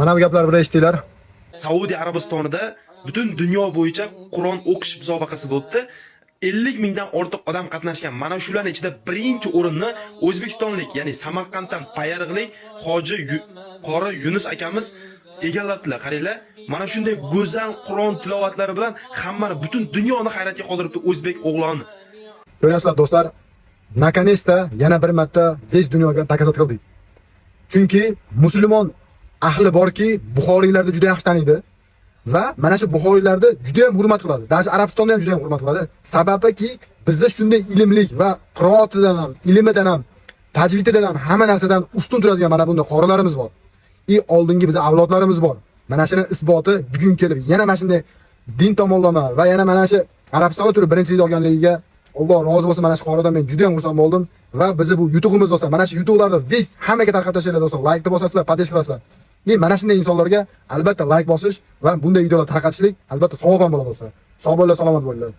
Mana bu gaplar bilan eshitdinglar. Saudiya Arabistonida butun dunyo bo'yicha Qur'on o'qish musobaqasi bo'ldi. 50 mingdan ortiq odam qatnashgan. Mana shularning ichida birinchi o'rinni o'zbekistonlik, ya'ni Samarqanddan Payariqlik Hoji Qori Yunus akamiz egalladilar. Qaranglar, mana shunday go'zal Qur'on tilovatlari bilan hammani butun dunyoni hayratga qoldiribdi o'zbek o'g'loni. Ko'ryapsizlar do'stlar, наконец-то yana bir marta tez dunyoga takasat qildik. Chunki musulmon ahli borki, Buxoriylarni juda yaxshi taniydi va mana shu Buxoriylarni juda ham hurmat qiladi. Даже Arabistonda ham juda ham hurmat qiladi. Sababiki bizda shunday ilmlik va qiroatidan ham, ilmidan ham, tajvididan ham hamma narsadan ustun turadigan mana bunday qorilarimiz bor. Oldingi bizning avlodlarimiz bor. Mana shuni isboti bugun kelib yana mana shunday din tomonlama va yana mana shu Arabistonga turib birinchilik olganligiga Alloh rozi bo'lsin. Mana shu qoridan men juda ham xursand bo'ldim va bizni bu yutuqimiz do'stlar. Mana shu yutuqlarni biz hammaga tarqatib tashlaylik do'stlar. Like deb bosasizlar, poddesh qilasizlar. Mana shunday insonlarga albatta like bosish va bunday videolar tarqatishlik albatta savob ham bo'ladi do'stlar. Sog' bo'linglar, salomat bo'linglar.